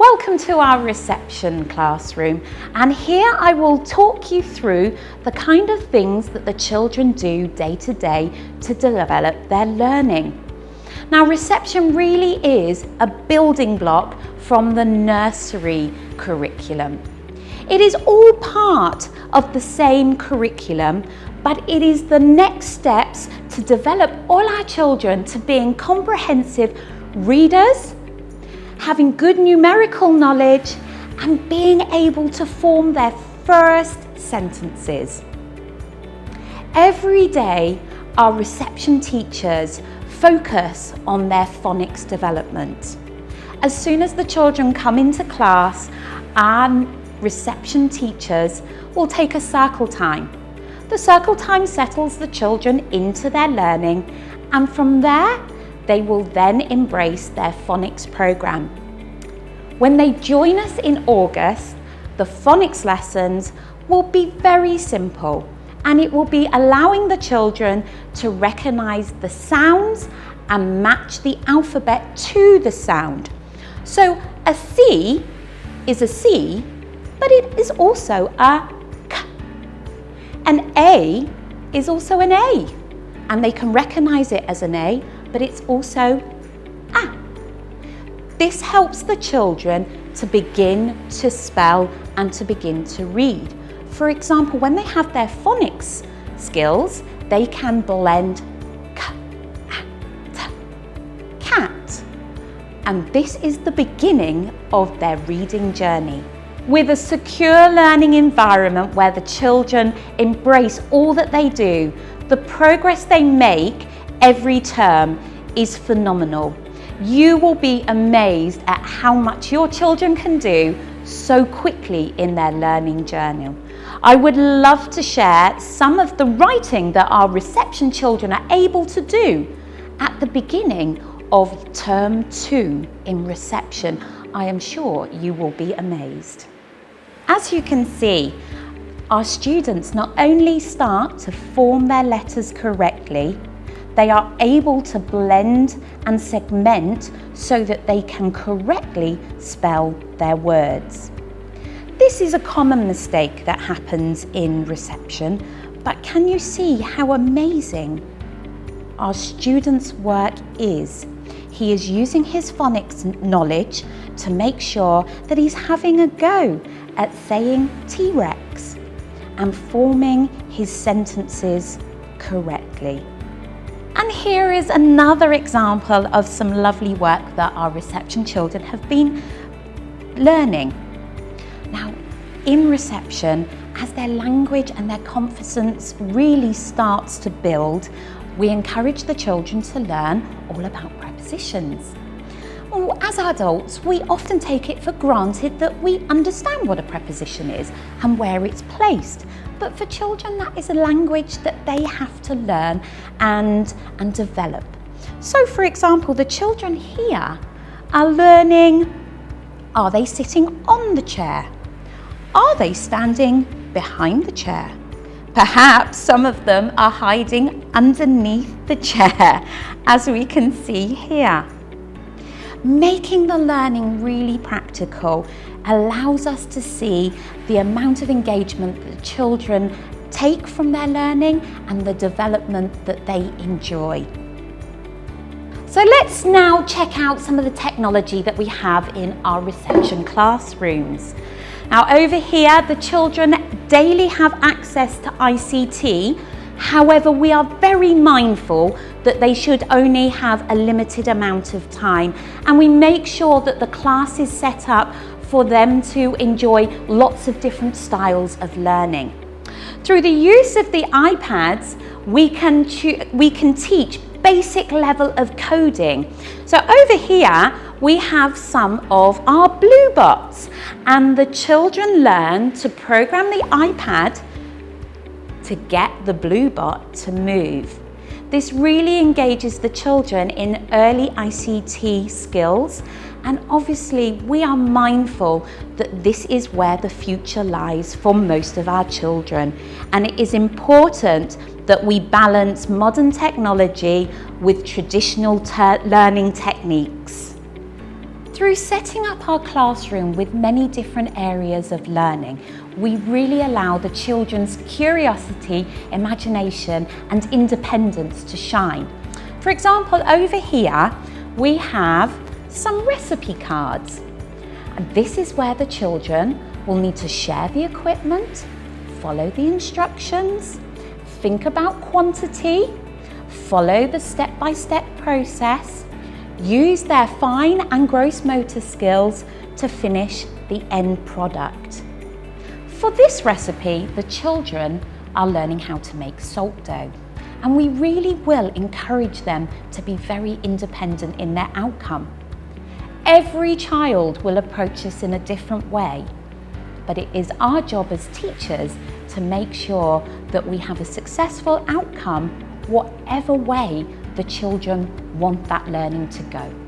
Welcome to our reception classroom, and here I will talk you through the kind of things that the children do day to day to develop their learning. Now, reception really is a building block from the nursery curriculum. It is all part of the same curriculum, but it is the next steps to develop all our children to being comprehensive readers, having good numerical knowledge, and being able to form their first sentences. Every day, our reception teachers focus on their phonics development. As soon as the children come into class, our reception teachers will take a circle time. The circle time settles the children into their learning, and from there, they will then embrace their phonics program. When they join us in August, the phonics lessons will be very simple, and it will be allowing the children to recognise the sounds and match the alphabet to the sound. So a C is a C, but it is also a K. An A is also an A, and they can recognise it as an A, but it's also A. This helps the children to begin to spell and to begin to read. For example, when they have their phonics skills, they can blend K, A, T, cat. And this is the beginning of their reading journey. With a secure learning environment where the children embrace all that they do, the progress they make every term is phenomenal. You will be amazed at how much your children can do so quickly in their learning journey. I would love to share some of the writing that our reception children are able to do at the beginning of term 2 in reception. I am sure you will be amazed. As you can see, our students not only start to form their letters correctly, they are able to blend and segment so that they can correctly spell their words. This is a common mistake that happens in reception, but can you see how amazing our student's work is? He is using his phonics knowledge to make sure that he's having a go at saying T-Rex and forming his sentences correctly. And here is another example of some lovely work that our reception children have been learning. Now, in reception, as their language and their confidence really starts to build, we encourage the children to learn all about prepositions. Well, as adults, we often take it for granted that we understand what a preposition is and where it's placed. But for children, that is a language that they have to learn and develop. So, for example, the children here are learning, are they sitting on the chair? Are they standing behind the chair? Perhaps some of them are hiding underneath the chair, as we can see here. Making the learning really practical allows us to see the amount of engagement that the children take from their learning and the development that they enjoy. So let's now check out some of the technology that we have in our reception classrooms. Now, over here, the children daily have access to ICT. However, we are very mindful that they should only have a limited amount of time, and we make sure that the class is set up for them to enjoy lots of different styles of learning. Through the use of the iPads, we can teach basic level of coding. So over here, we have some of our blue bots, and the children learn to program the iPad to get the blue bot to move. This really engages the children in early ICT skills, and obviously we are mindful that this is where the future lies for most of our children, and it is important that we balance modern technology with traditional learning techniques. Through setting up our classroom with many different areas of learning, we really allow the children's curiosity, imagination and independence to shine. For example, over here we have some recipe cards. And this is where the children will need to share the equipment, follow the instructions, think about quantity, follow the step-by-step process, use their fine and gross motor skills to finish the end product. For this recipe, the children are learning how to make salt dough, and we really will encourage them to be very independent in their outcome. Every child will approach this in a different way, but it is our job as teachers to make sure that we have a successful outcome whatever way the children want that learning to go.